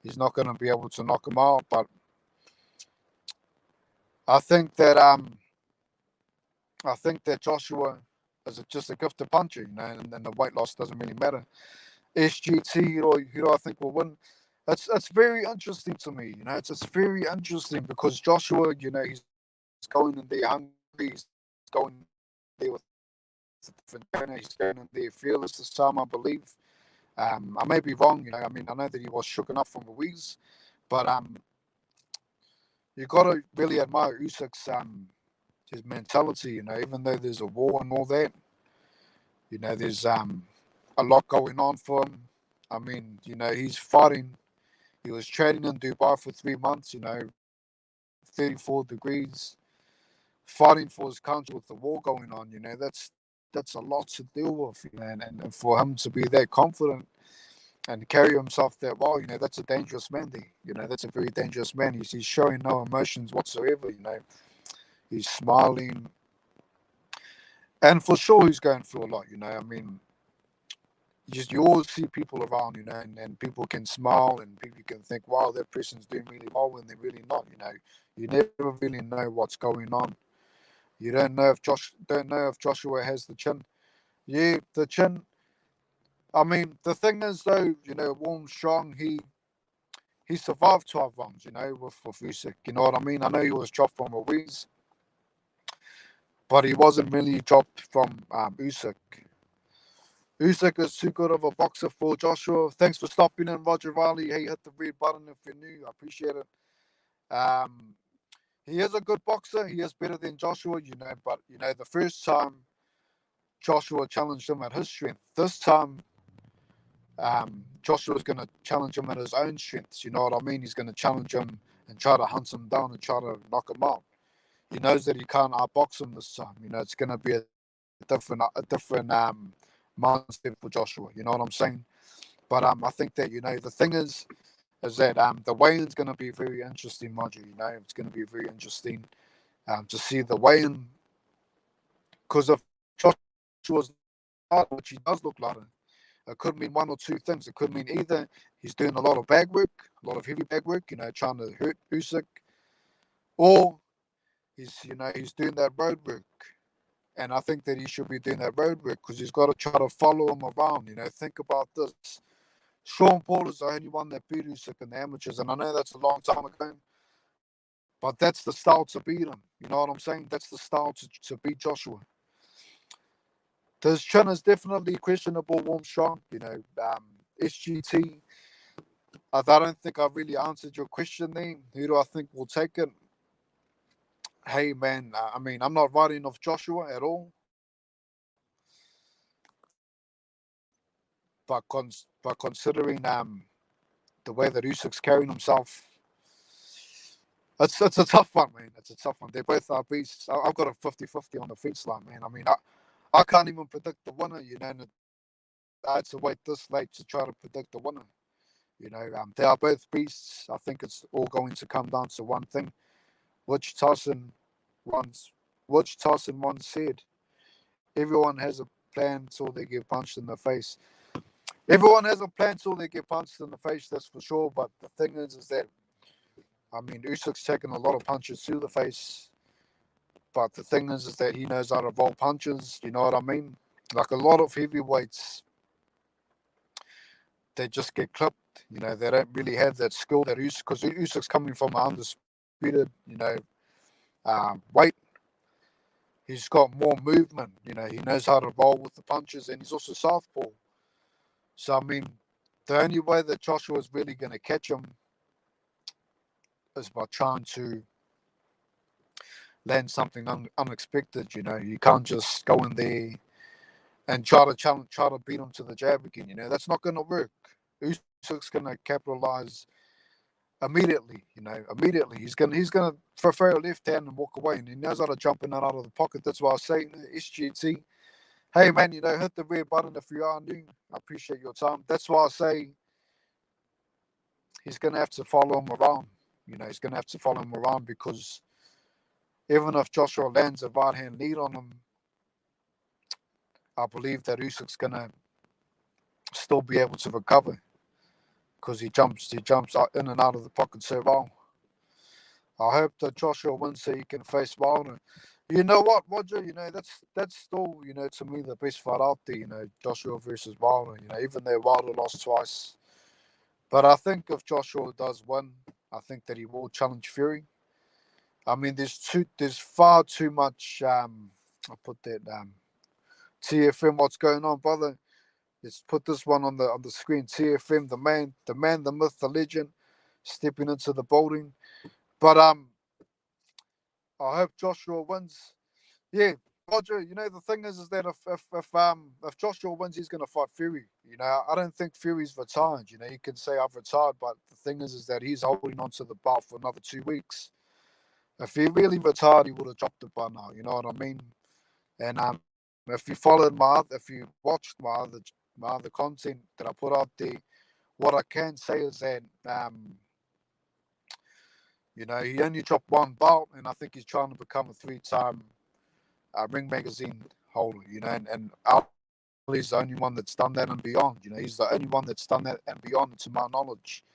Speaker 1: He's not going to be able to knock him out. But I think that Joshua is just a gifted puncher, and the weight loss doesn't really matter. SGT, I think will win. It's very interesting to me. It's very interesting because Joshua, he's going in there hungry. He's going in there with a different trainer. He's going in there fearless this time, I believe. I may be wrong. I mean, I know that he was shook enough from Louise, but you got to really admire Usyk's his mentality. Even though there's a war and all that, there's a lot going on for him. I mean, he's fighting. He was training in Dubai for 3 months. 34 degrees, fighting for his country with the war going on. That's a lot to deal with. And for him to be that confident and carry himself that well, that's a dangerous man there. That's a very dangerous man. He's showing no emotions whatsoever. He's smiling, and for sure he's going through a lot. I mean, you always see people around, and people can smile and people can think, wow, that person's doing really well when they're really not. You never really know what's going on. You don't know if Joshua has the chin. Yeah, the chin. I mean, the thing is though, Warm Strong, he survived 12 rounds, with Usyk. You know what I mean? I know he was dropped from a Wiz, but he wasn't really dropped from Usyk. Usyk is too good of a boxer for Joshua. Thanks for stopping in, Roger Riley. Hey, hit the red button if you're new. I appreciate it. He is a good boxer. He is better than Joshua, but the first time Joshua challenged him at his strength. This time, Joshua's going to challenge him at his own strengths. You know what I mean? He's going to challenge him and try to hunt him down and try to knock him out. He knows that he can't outbox him this time. It's going to be a different mindset for Joshua. You know what I'm saying? But I think that the thing is that the weigh-in's going to be very interesting, Roger. It's going to be very interesting to see the weigh-in, because if Joshua's lighter, which he does look lighter, it could mean one or two things. It could mean either he's doing a lot of bag work, a lot of heavy bag work, trying to hurt Usyk, or he's doing that road work. And I think that he should be doing that road work because he's got to try to follow him around. Think about this. Sean Paul is the only one that beat Usyk in the amateurs, and I know that's a long time ago, but that's the style to beat him. You know what I'm saying? That's the style to beat Joshua. His chin is definitely questionable, warm strong. SGT. I don't think I really answered your question there. Who do I think will take it? Hey, man, I'm not writing off Joshua at all. But considering the way that Usyk's carrying himself, it's a tough one, man. It's a tough one. They both are beasts. I've got a 50-50 on the fence line, man. I can't even predict the winner, and I had to wait this late to try to predict the winner. They are both beasts. I think it's all going to come down to one thing, which Tyson once said. Everyone has a plan till they get punched in the face. Everyone has a plan till they get punched in the face, that's for sure. But the thing is that, Usyk's taken a lot of punches to the face. But the thing is that he knows how to roll punches. You know what I mean? Like a lot of heavyweights, they just get clipped. They don't really have that skill that Usyk, because Usyk's coming from an undisputed, weight. He's got more movement. He knows how to roll with the punches, and he's also southpaw. So, the only way that Joshua is really going to catch him is by trying to land something unexpected. You can't just go in there and try to beat him to the jab again. That's not going to work. Usyk's going to capitalize immediately. Immediately he's gonna throw a left hand and walk away, and he knows how to jump in and out of the pocket. That's why I say, SGT. Hey man, hit the red button if you are new. I appreciate your time. That's why I say he's gonna have to follow him around. He's gonna have to follow him around, because even if Joshua lands a right hand lead on him, I believe that Usyk's gonna still be able to recover, because he jumps in and out of the pocket so well. I hope that Joshua wins so he can face Wilder. You know what, Roger? That's still, to me, the best fight out there. Joshua versus Wilder. Even though Wilder lost twice, but I think if Joshua does win, I think that he will challenge Fury. There's far too much. I'll put that TFM. What's going on, brother? Let's put this one on the screen. TFM, the man, the myth, the legend, stepping into the building. But I hope Joshua wins. Yeah, Roger. The thing is that if Joshua wins, he's going to fight Fury. I don't think Fury's retired. You can say I've retired, but the thing is that he's holding on to the belt for another 2 weeks. If he really retired, he would have dropped it by now. You know what I mean? And if you watched my other content that I put out there, what I can say is that he only dropped one belt, and I think he's trying to become a 3-time Ring Magazine holder. And Ali's the only one that's done that and beyond. He's the only one that's done that and beyond, to my knowledge.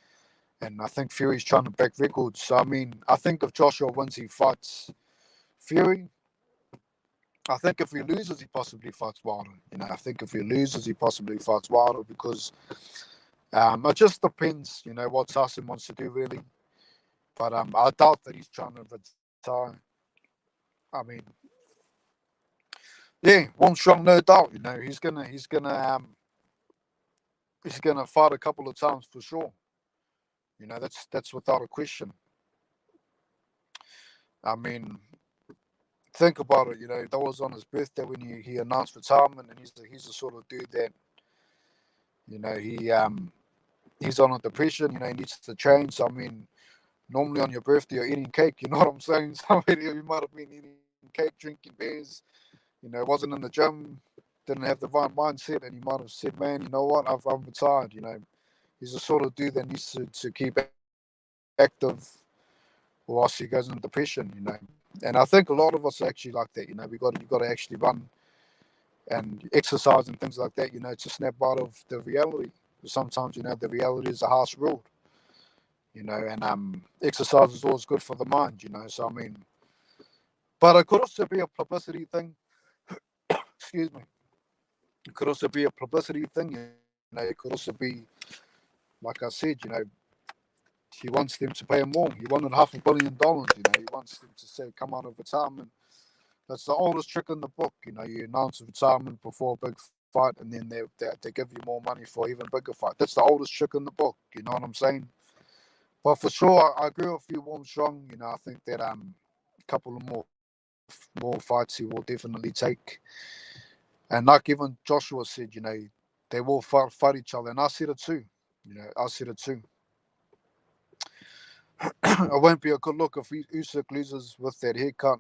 Speaker 1: And I think Fury's trying to break records. So I think if Joshua wins, he fights Fury. I think if he loses, he possibly fights Wilder. I think if he loses, he possibly fights Wilder, because it just depends, what Tyson wants to do, really. But I doubt that he's trying to retire. I mean, Yeah, Armstrong, no doubt. He's gonna fight a couple of times for sure. That's without a question. I mean, think about it. That was on his birthday when he announced retirement, and he's the sort of dude that you know he he's on a depression. He needs to change. So I mean, normally on your birthday you're eating cake. You know what I'm saying? So I mean, he might have been eating cake, drinking beers. Wasn't in the gym, didn't have the right mindset, and he might have said, "Man, you know what? I'm retired." He's the sort of dude that needs to keep active, or else he goes into depression. And I think a lot of us are actually like that. You got to actually run and exercise and things like that. To snap out of the reality. Sometimes the reality is a harsh world. And exercise is always good for the mind. So I mean, but it could also be a publicity thing. Excuse me. It could also be a publicity thing. It could also be, like I said, he wants them to pay him more. He wanted $500 million. He wants them to say, come out of retirement. That's the oldest trick in the book. You announce retirement before a big fight, and then they give you more money for even bigger fight. That's the oldest trick in the book. You know what I'm saying? But for sure, I agree with you, Warm Strong. I think that a couple of more fights he will definitely take. And like even Joshua said, they will fight each other, and I said it too. I said it too. It won't be a good look if Usyk loses with that haircut.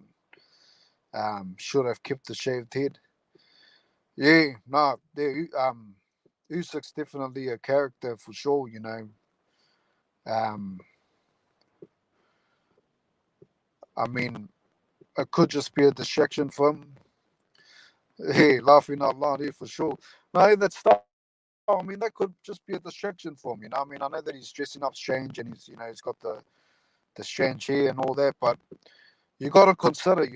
Speaker 1: Should have kept the shaved head. Yeah, no, Usyk's definitely a character for sure. Um, I mean, it could just be a distraction for him. Hey, laughing out loud here for sure. No, hey, that style. I mean, that could just be a distraction for him. I mean, I know that he's dressing up strange and he's got the strange hair and all that, but you got to consider,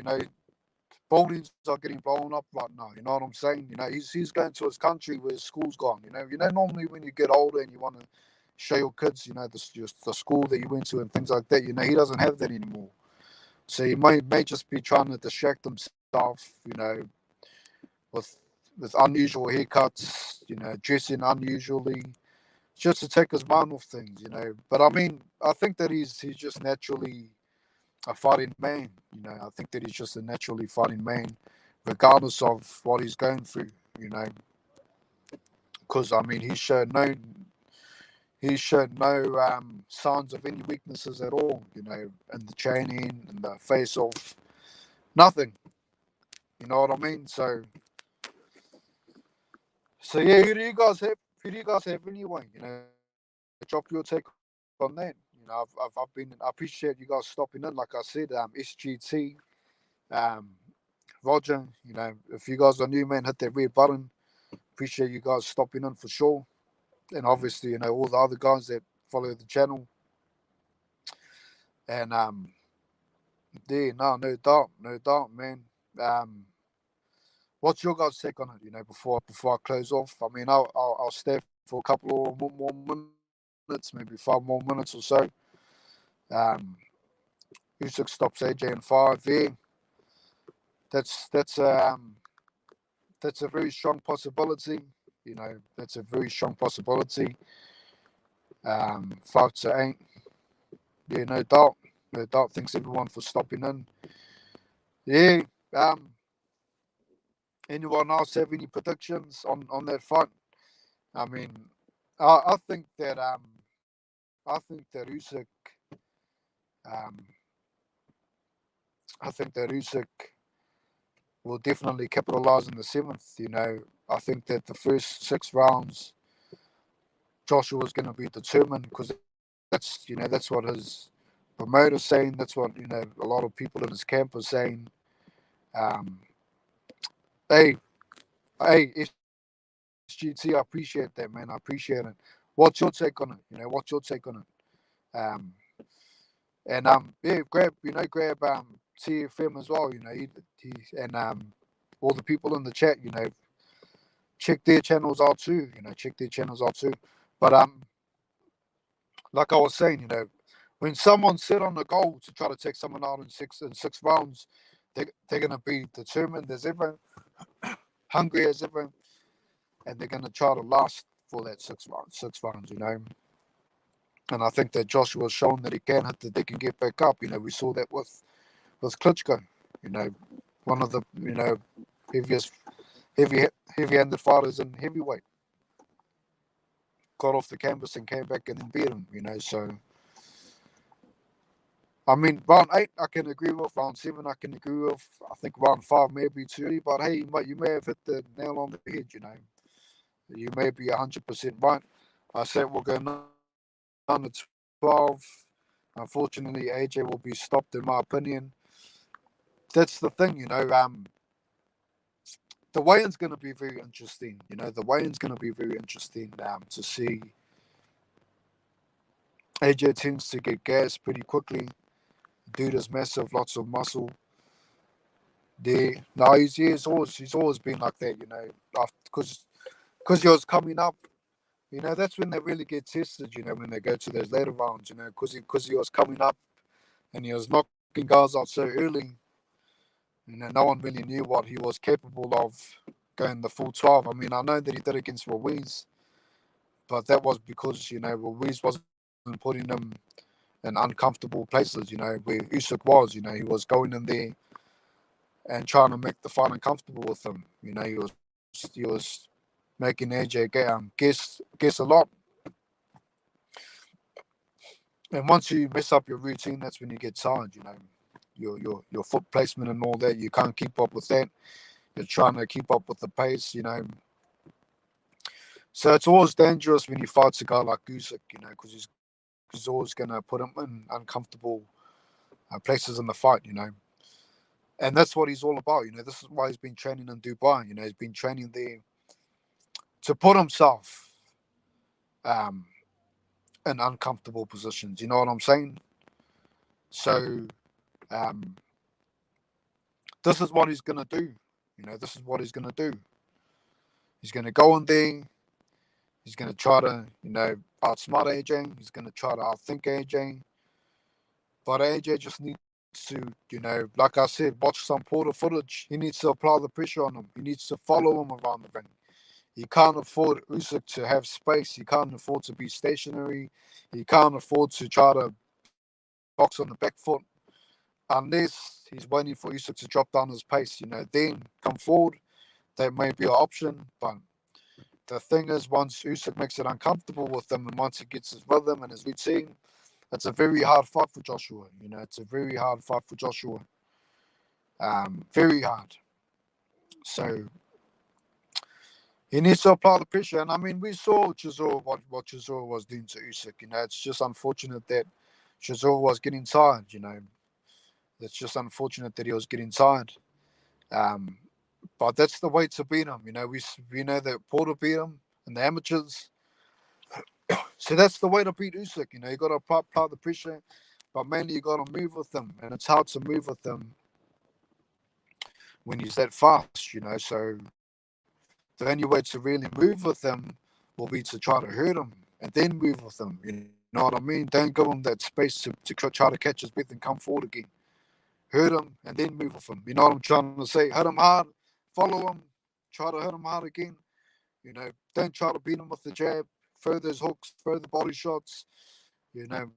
Speaker 1: buildings are getting blown up right now. You know what I'm saying? He's going to his country where his school's gone. Normally when you get older and you want to show your kids, the school that you went to and things like that. He doesn't have that anymore. So he may just be trying to distract himself. With unusual haircuts. Dressing unusually, just to take his mind off things. But I mean, I think that he's just naturally a fighting man. I think that he's just a naturally fighting man, regardless of what he's going through. You know, because I mean, he showed no signs of any weaknesses at all. In the training, in the face of nothing. You know what I mean? So yeah, who do you guys have? Who do you guys have anyway? Drop your take on that. I appreciate you guys stopping in. Like I said, SGT, um, Roger. If you guys are new, man, hit that red button. Appreciate you guys stopping in for sure. And obviously, all the other guys that follow the channel. And yeah, no doubt, man. Um, what's your guys' take on it? Before I close off. I mean, I'll stay for a couple of more minutes, maybe 5 more minutes or so. Um, Usyk stops AJ in 5 there. That's that's a very strong possibility. That's a very strong possibility. 5-8. Yeah, no doubt. No doubt. Thanks everyone for stopping in. Yeah. Um, anyone else have any predictions on that fight? I mean, I think that Usyk um I think that Usyk will definitely capitalize in the seventh. I think that the first 6 rounds Joshua's going to be determined because that's what his promoter's saying. That's what a lot of people in his camp are saying. Um, hey, hey, SGT, I appreciate that, man. I appreciate it. What's your take on it? What's your take on it? Um, and yeah, grab TFM as well. He and all the people in the chat. Check their channels out too. Check their channels out too. But like I was saying, when someone's set on a goal to try to take someone out in six rounds, they're gonna be determined as ever. hungry as ever, and they're going to try to last for that 6 rounds, And I think that Joshua's shown that he can hit the deck and get back up. We saw that with Klitschko. You know, one of the heaviest heavy heavy-handed fighters in heavyweight got off the canvas and came back and then beat him. So I mean, round 8 I can agree with. Round 7 I can agree with. I think round 5 may be too early, but hey, you may have hit the nail on the head. You may be 100% right. I said we'll go 9-12. Unfortunately, AJ will be stopped, in my opinion. That's the thing. The weigh-in's going to be very interesting. The weigh-in's going to be very interesting to see. AJ tends to get gassed pretty quickly. Dude is massive, lots of muscle there. No, he's always been like that. Because he was coming up. That's when they really get tested. When they go to those later rounds. Because he was coming up and he was knocking guys out so early. No one really knew what he was capable of going the full 12. I mean, I know that he did against Ruiz, but that was because, Ruiz wasn't putting him in uncomfortable places, where Usyk was. He was going in there and trying to make the fight uncomfortable with him. He was making AJ guess a lot. And once you mess up your routine, that's when you get tired. Your foot placement and all that. You can't keep up with that. You're trying to keep up with the pace. So it's always dangerous when you fight a guy like Usyk. Because he's always going to put him in uncomfortable places in the fight. And that's what he's all about. This is why he's been training in Dubai. He's been training there to put himself um, in uncomfortable positions. You know what I'm saying? So um, this is what he's going to do. This is what he's going to do. He's going to go in there. He's going to try to, outsmart AJ. He's going to try to outthink AJ. But AJ just needs to, like I said, watch some Porter footage. He needs to apply the pressure on him. He needs to follow him around the ring. He can't afford Usyk to have space. He can't afford to be stationary. He can't afford to try to box on the back foot unless he's waiting for Usyk to drop down his pace. Then come forward. That may be an option. But the thing is, once Usyk makes it uncomfortable with him and once he gets his rhythm and his routine, it's a very hard fight for Joshua. It's a very hard fight for Joshua. Very hard. So he needs to apply the pressure. And I mean, we saw Chisora, what Chisora was doing to Usyk. It's just unfortunate that Chisora was getting tired. It's just unfortunate that he was getting tired. But that's the way to beat him. We know that Porter beat him in the amateurs. So that's the way to beat Usyk. You got to apply the pressure, but mainly you got to move with him. And it's hard to move with him when he's that fast. So the only way to really move with him will be to try to hurt him and then move with him. You know what I mean? Don't give him that space to try to catch his breath and come forward again. Hurt him and then move with him. You know what I'm trying to say? Hit him hard, follow him, try to hit him hard again. Don't try to beat him with the jab, throw those hooks, throw the body shots.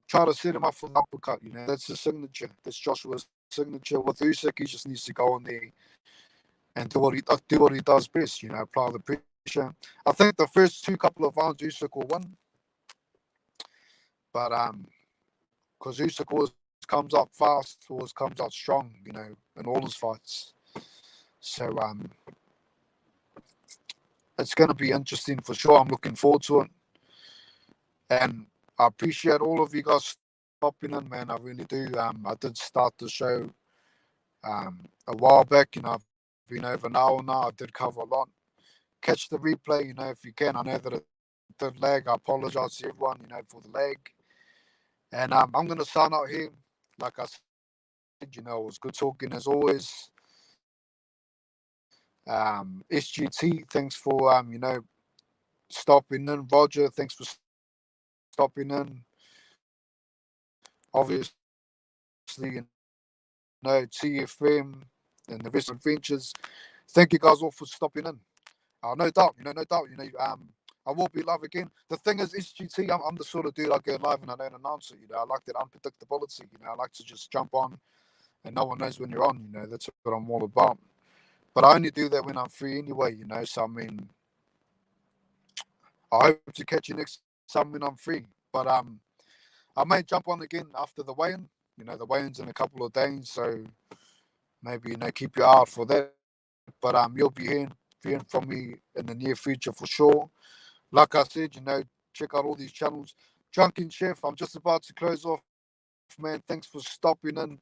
Speaker 1: Try to set him up for the uppercut. That's his signature. That's Joshua's signature. With Usyk, he just needs to go in there and do what he does best. Apply the pressure. I think the first couple of rounds Usyk will win, but because Usyk always comes out fast, always comes out strong. In all his fights. So it's going to be interesting for sure. I'm looking forward to it, and I appreciate all of you guys stopping in, man. I really do. I did start the show a while back. I've been over an hour now. I did cover a lot. Catch the replay, if you can. I know that it did lag. I apologize to everyone, for the lag. And I'm going to sign out here. Like I said, it was good talking as always. SGT, thanks for, stopping in. Roger, thanks for stopping in. Obviously, TFM and the rest of adventures. thank you guys all for stopping in. No doubt, no doubt, I will be live again. The thing is, SGT, I'm the sort of dude I go live and I don't announce it. I like that unpredictability. I like to just jump on and no one knows when you're on. That's what I'm all about. But I only do that when I'm free anyway. So I mean, I hope to catch you next time when I'm free. But I may jump on again after the weigh-in. The weigh-in's in a couple of days, so maybe keep your eye out for that. But you'll be hearing from me in the near future for sure. Like I said, check out all these channels. Drunken Chef, I'm just about to close off, man. Thanks for stopping in.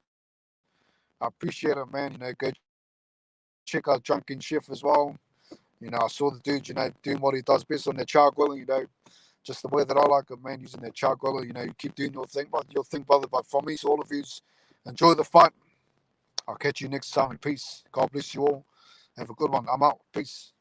Speaker 1: I appreciate it, man. Go check out Drunken Chef as well. I saw the dude, doing what he does best on that char griller, just the way that I like it, man, using that char griller. You keep doing your thing, brother. But from me to all of yous, enjoy the fight. I'll catch you next time in peace. God bless you all. Have a good one. I'm out. Peace.